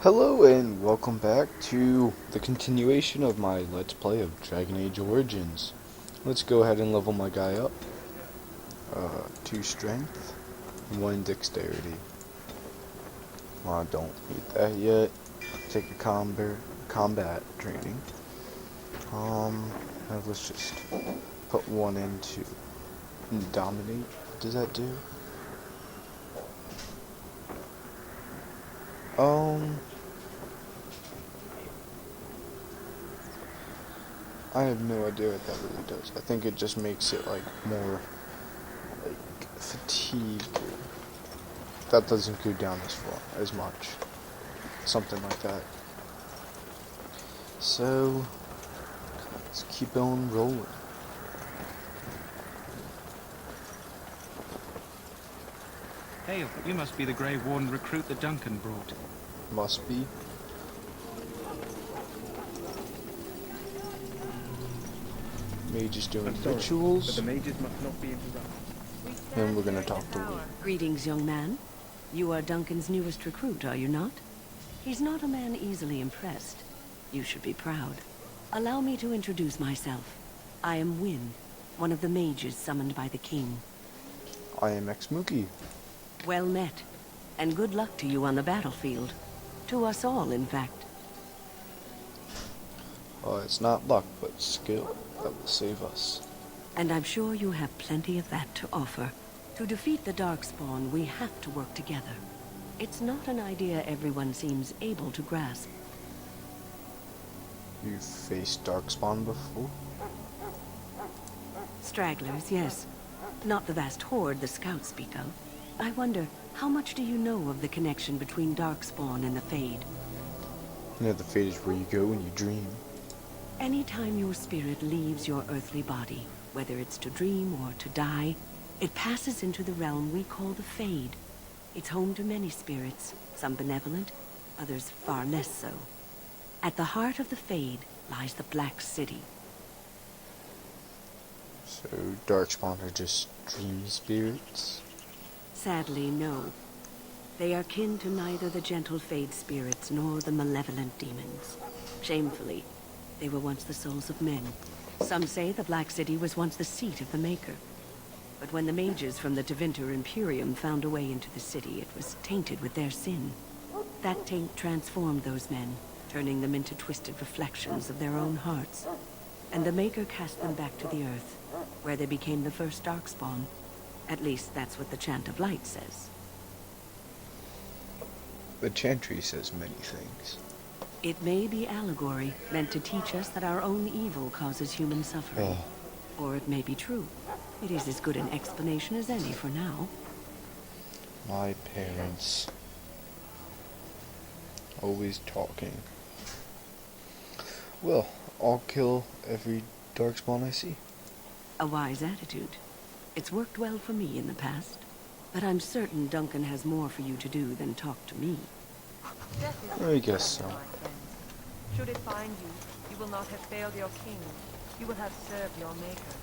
Hello and welcome back to the continuation of my Let's Play of Dragon Age Origins. Let's go ahead and level my guy up. 2 strength, 1 dexterity. Well, I don't need that yet. Take a combat training. Let's just put 1 into dominate. What does that do? I have no idea what that really does. I think it just makes it like more like fatigue. That doesn't go down as much. Something like that. So let's keep on rolling. Hey, you must be the Grey Warden recruit that Duncan brought. Must be. Mages doing rituals. But the mages must not be interrupted. And we're gonna talk to him. Greetings, young man. You are Duncan's newest recruit, are you not? He's not a man easily impressed. You should be proud. Allow me to introduce myself. I am Wynne, one of the mages summoned by the king. I am Ex-Mookie. Well met, and good luck to you on the battlefield. To us all, in fact. It's not luck, but skill that will save us. And I'm sure you have plenty of that to offer. To defeat the Darkspawn, we have to work together. It's not an idea everyone seems able to grasp. You've faced Darkspawn before? Stragglers, yes. Not the vast horde the scouts speak of. I wonder, how much do you know of the connection between Darkspawn and the Fade? You know, the fate is where you go when you dream. Anytime your spirit leaves your earthly body, whether it's to dream or to die, it passes into the realm we call the Fade. It's home to many spirits, some benevolent, others far less so. At the heart of the Fade lies the Black City. So, Darkspawn are just dream spirits? Sadly, no. They are kin to neither the gentle Fade spirits nor the malevolent demons. Shamefully, they were once the souls of men. Some say the Black City was once the seat of the Maker. But when the mages from the Tevinter Imperium found a way into the city, it was tainted with their sin. That taint transformed those men, turning them into twisted reflections of their own hearts. And the Maker cast them back to the earth, where they became the first Darkspawn. At least that's what the Chant of Light says. The Chantry says many things. It may be allegory, meant to teach us that our own evil causes human suffering. Or it may be true. It is as good an explanation as any for now. My parents. Always talking. Well, I'll kill every Darkspawn I see. A wise attitude. It's worked well for me in the past. But I'm certain Duncan has more for you to do than talk to me. I guess so. Should it find you, you will not have failed your king. You will have served your maker.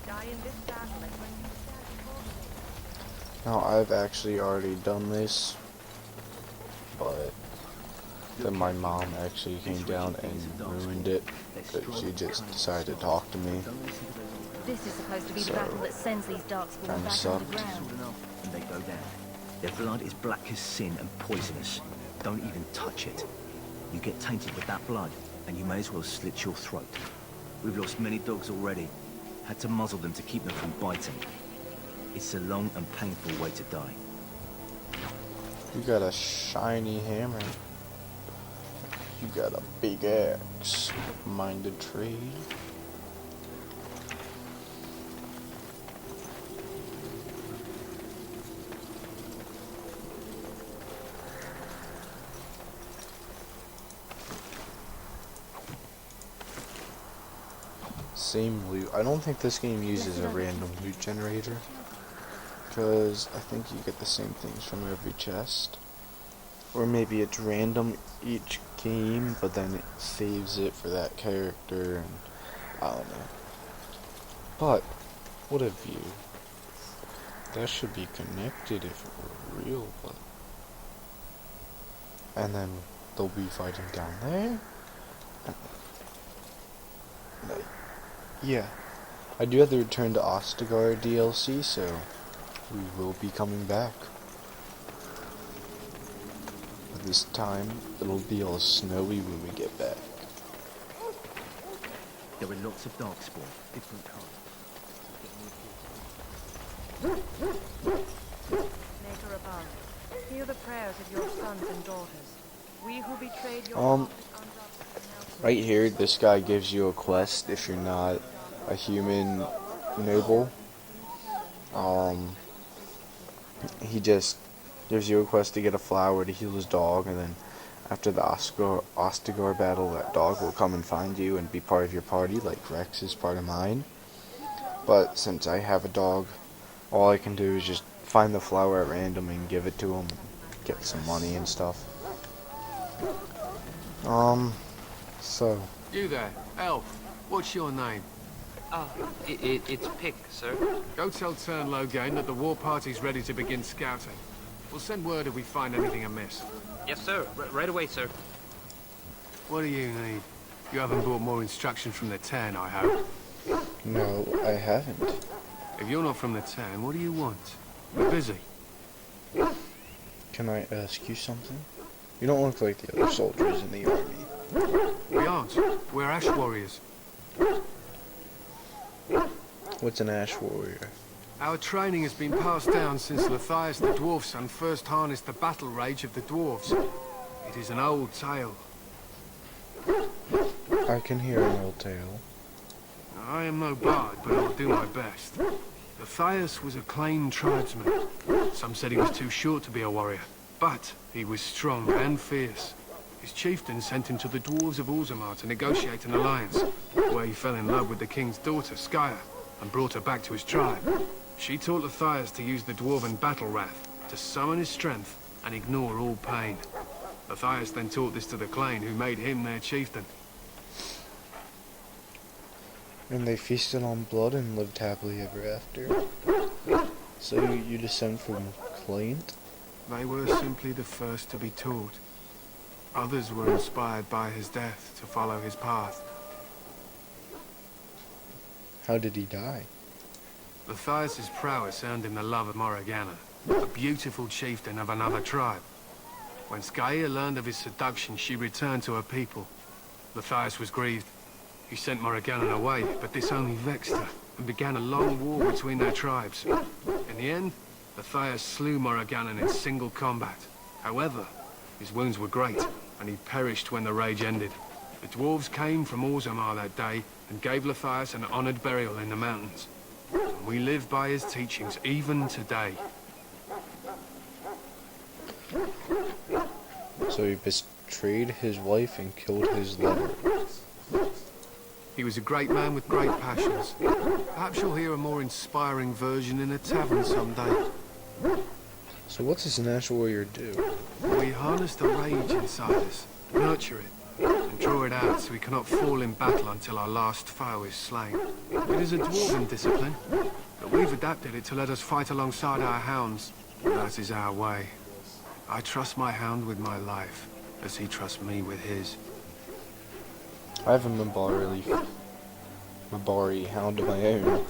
Die in this battle and when you stand before me. Now, I've actually already done this, but then my mom actually came down and ruined it, because she just decided to talk to me. This is supposed to be So, the battle that sends these darkspawn kinda back sucked. underground. And they go down. Their blood is black as sin and poisonous. Don't even touch it. You get tainted with that blood, and you may as well slit your throat. We've lost many dogs already. Had to muzzle them to keep them from biting. It's a long and painful way to die. You got a shiny hammer. You got a big axe. Mind the trade. Same loot. I don't think this game uses a random loot generator, because I think you get the same things from every chest. Or maybe it's random each game, but then it saves it for that character, and I don't know. But, what a view. That should be connected if it were real, but... And then they'll be fighting down there. Yeah, I do have the Return to Ostagar DLC, so we will be coming back. But this time, it'll be all snowy when we get back. There are lots of darkspawn, different colours. Maker above, hear the prayers of your sons and daughters. We who betrayed your Right here, this guy gives you a quest if you're not a human noble. He just gives you a quest to get a flower to heal his dog, and then after the Ostagar battle, that dog will come and find you and be part of your party, like Rex is part of mine. But since I have a dog, all I can do is just find the flower at random and give it to him, and get some money and stuff. So. You there, elf. What's your name? It's Pick, sir. Go tell Turnlow that the war party's ready to begin scouting. We'll send word if we find anything amiss. Yes, sir. Right away, sir. What do you need? You haven't brought more instructions from the town, I hope. No, I haven't. If you're not from the town, what do you want? We're busy. Can I ask you something? You don't look like the other soldiers in the army. We aren't. We're ash warriors. What's an ash warrior? Our training has been passed down since Matthias the dwarf son first harnessed the battle rage of the dwarves. It is an old tale. I can hear an old tale. I am no bard, but I'll do my best. Matthias was a claimed tribesman. Some said he was too short to be a warrior, but he was strong and fierce. His chieftain sent him to the dwarves of Orzammar to negotiate an alliance, where he fell in love with the king's daughter, Skya, and brought her back to his tribe. She taught Matthias to use the dwarven battle wrath to summon his strength and ignore all pain. Matthias then taught this to the clan, who made him their chieftain. And they feasted on blood and lived happily ever after. So you descend from Claint? They were simply the first to be taught. Others were inspired by his death to follow his path. How did he die? Matthias's prowess earned him the love of Morgana, a beautiful chieftain of another tribe. When Skya learned of his seduction, she returned to her people. Matthias was grieved. He sent Morgana away, but this only vexed her, and began a long war between their tribes. In the end, Matthias slew Morgana in single combat. However, his wounds were great, and he perished when the rage ended. The dwarves came from Orzammar that day, and gave Matthias an honored burial in the mountains. And we live by his teachings even today. So he betrayed his wife and killed his lover. He was a great man with great passions. Perhaps you'll hear a more inspiring version in a tavern someday. So what does an ash warrior do? We harness the rage inside us, nurture it, and draw it out so we cannot fall in battle until our last foe is slain. It is a dwarven discipline, but we've adapted it to let us fight alongside our hounds. That is our way. I trust my hound with my life, as he trusts me with his. I have a Mabari hound of my own.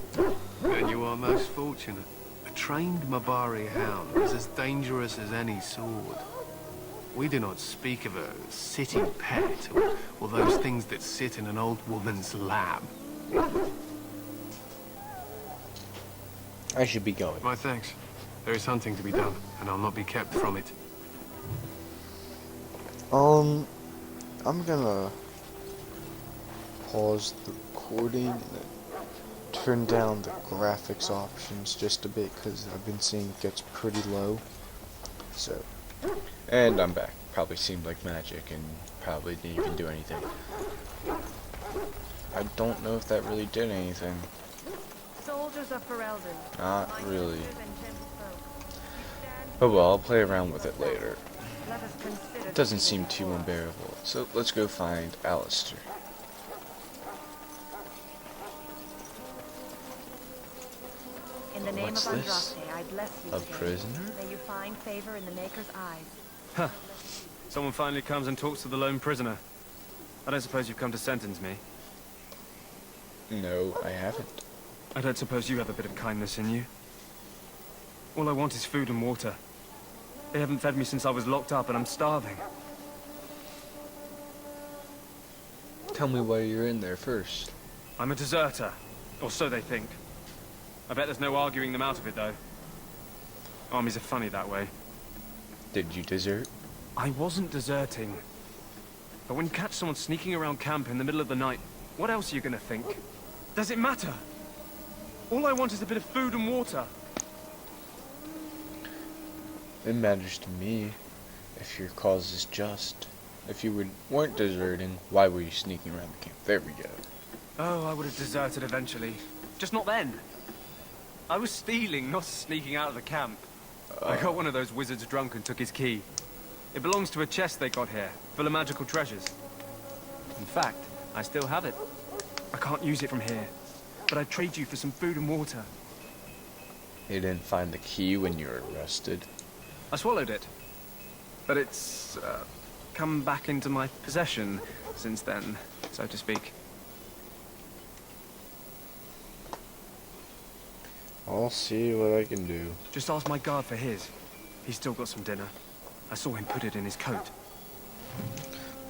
Then you are most fortunate. A trained Mabari hound is as dangerous as any sword. We do not speak of a city pet, or those things that sit in an old woman's lap. I should be going. My thanks. There is hunting to be done, and I'll not be kept from it. I'm gonna pause the recording and then turn down the graphics options just a bit, because I've been seeing it gets pretty low. So, and I'm back. Probably seemed like magic and probably didn't even do anything. I don't know if that really did anything. Soldiers of Ferelden. Not my really. sisters and gentlefolk, you stand Oh well, I'll play around with it later. Let us consider It doesn't the seem evil too force. unbearable. So let's go find Alistair. In the name What's of this? Andraste, I bless you A today. prisoner? May you find favor in the Maker's eyes. Huh. Someone finally comes and talks to the lone prisoner. I don't suppose you've come to sentence me. No, I haven't. I don't suppose you have a bit of kindness in you. All I want is food and water. They haven't fed me since I was locked up and I'm starving. Tell me why you're in there first. I'm a deserter. Or so they think. I bet there's no arguing them out of it, though. Armies are funny that way. Did you desert? I wasn't deserting. But when you catch someone sneaking around camp in the middle of the night, what else are you gonna think? Does it matter? All I want is a bit of food and water. It matters to me if your cause is just. If you weren't deserting, why were you sneaking around the camp? There we go. Oh, I would have deserted eventually. Just not then. I was stealing, not sneaking out of the camp. I got one of those wizards drunk and took his key. It belongs to a chest they got here, full of magical treasures. In fact, I still have it. I can't use it from here, but I'd trade you for some food and water. You didn't find the key when you were arrested. I swallowed it, but it's come back into my possession since then, so to speak. I'll see what I can do. Just ask my guard for his. He's still got some dinner. I saw him put it in his coat.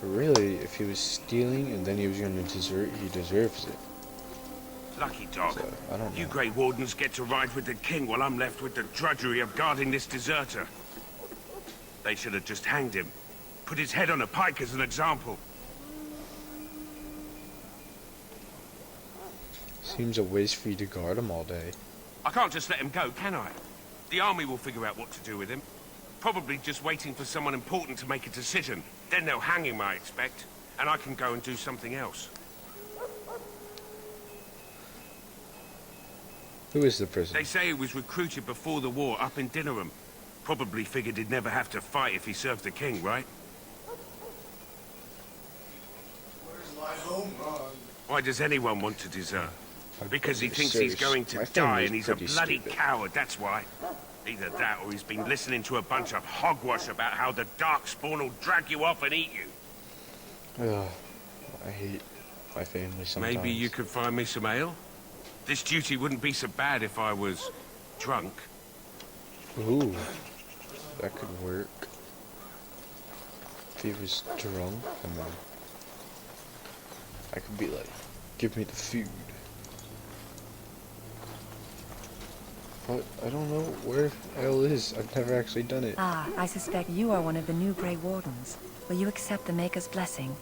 But really, if he was stealing and then he was going to desert, he deserves it. Lucky dog. So, I don't know. You Grey Wardens get to ride with the king while I'm left with the drudgery of guarding this deserter. They should have just hanged him. Put his head on a pike as an example. Seems a waste for you to guard him all day. I can't just let him go, can I? The army will figure out what to do with him. Probably just waiting for someone important to make a decision. Then they'll hang him, I expect. And I can go and do something else. Who is the prisoner? They say he was recruited before the war up in Dinnerham. Probably figured he'd never have to fight if he served the king, right? Where's my home run? Why does anyone want to desert? Because he thinks serious. he's going to My die family's and he's a pretty bloody stupid. coward, that's why. Either that or he's been listening to a bunch of hogwash about how the Darkspawn will drag you off and eat you. Ugh, I hate my family sometimes. Maybe you could find me some ale? This duty wouldn't be so bad if I was drunk. Ooh, that could work. If he was drunk, and then I could be like, give me the food. But I don't know where ale is. I've never actually done it. Ah, I suspect you are one of the new Grey Wardens. Will you accept the Maker's blessing?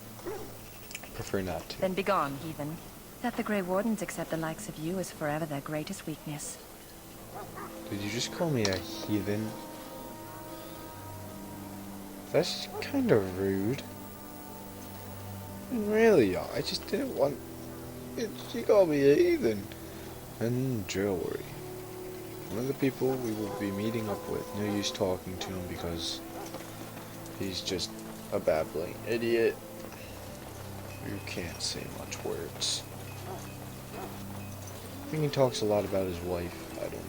Prefer not to. Then begone, heathen. That the Grey Wardens accept the likes of you is forever their greatest weakness. Did you just call me a heathen? That's kind of rude. Really, I just didn't want... She called me a heathen. And jewelry. One of the people we will be meeting up with. No use talking to him because he's just a babbling idiot. You can't say much words. I think he talks a lot about his wife. I don't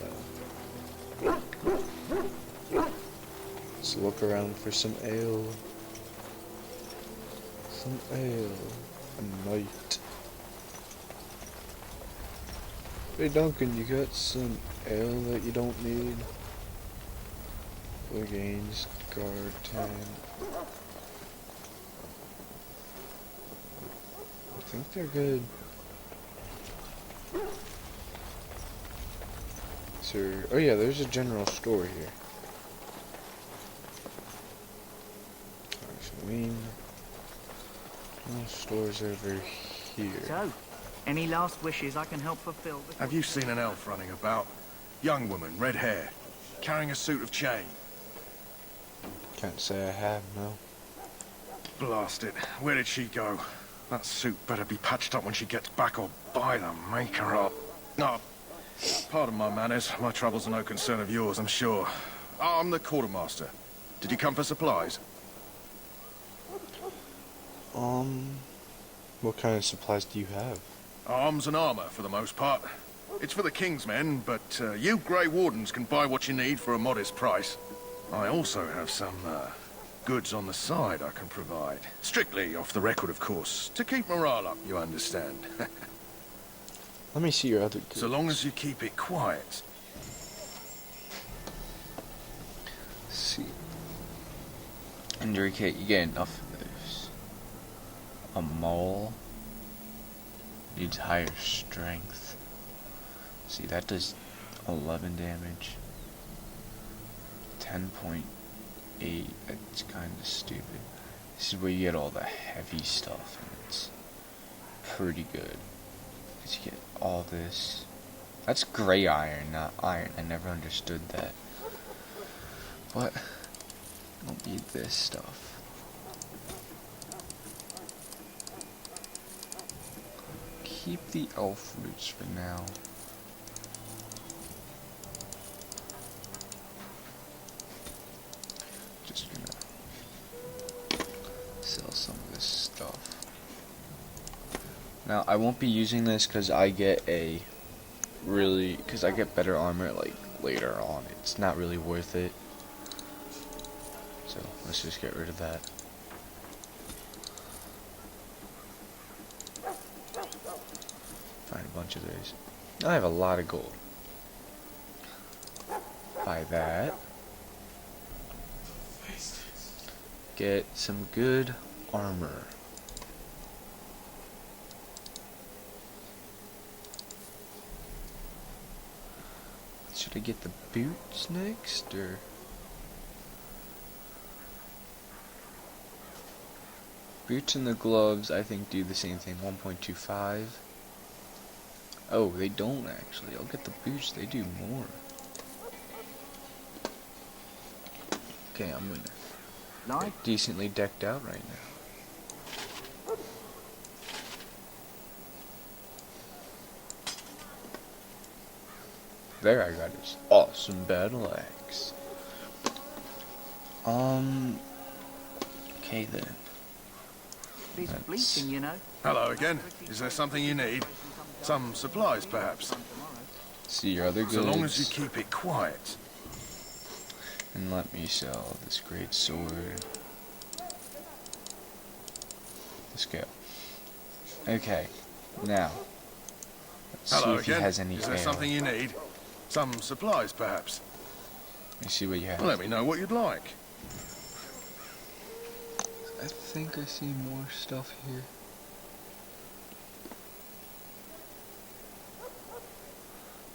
know. Let's look around for some ale. Some ale. A night. Hey Duncan, you got some ale that you don't need? Against guard 10. I think they're good. Sir, oh yeah, there's a general store here. Gasoline. General store's over here. So, any last wishes I can help fulfill? Have you seen an elf running about? Young woman, red hair, carrying a suit of chain. Can't say I have, no. Blast it. Where did she go? That suit better be patched up when she gets back or by the maker up. No, pardon my manners. My troubles are no concern of yours, I'm sure. I'm the quartermaster. Did you come for supplies? What kind of supplies do you have? Arms and armor, for the most part. It's for the King's men, but you Grey Wardens can buy what you need for a modest price. I also have some, goods on the side I can provide. Strictly off the record, of course. To keep morale up, you understand. Let me see your other goods. So long as you keep it quiet. Let's see. Enrique, you get enough of this. A mole needs higher strength. See, that does 11 damage. 10.8. That's kind of stupid. This is where you get all the heavy stuff, and it's pretty good. Because you get all this. That's gray iron, not iron. I never understood that. But I don't need this stuff. Keep the elf roots for now. Just gonna sell some of this stuff. Now I won't be using this because I get I get better armor like later on. It's not really worth it. So let's just get rid of that. Find a bunch of those. I have a lot of gold. Buy that. Get some good armor. Should I get the boots next, or? Boots and the gloves, I think, do the same thing. 1.25. Oh, they don't actually. I'll get the boots. They do more. Okay, I'm gonna get decently decked out right now. There, I got this awesome battle axe. Okay then. He's bleaching, you know. Hello again. Is there something you need? Some supplies, perhaps? See your other goods. So long as you keep it quiet. And let me sell this great sword. Let's go. Okay, now let's see if he has any Is there ale. something you need? Some supplies, perhaps? Let me see what you have. Well, let me know what you'd like. I think I see more stuff here.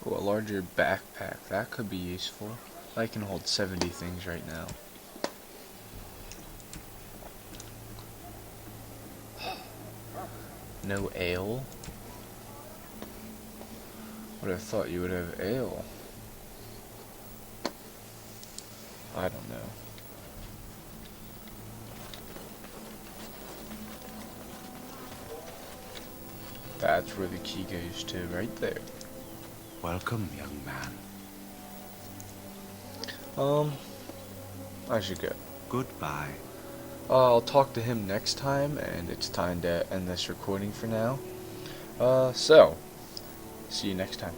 Oh, a larger backpack. That could be useful. I can hold 70 things right now. No ale? Would have thought you would have ale. I don't know. That's where the key goes to, right there. Welcome, young man. I should go. Goodbye. I'll talk to him next time, and it's time to end this recording for now. So, see you next time.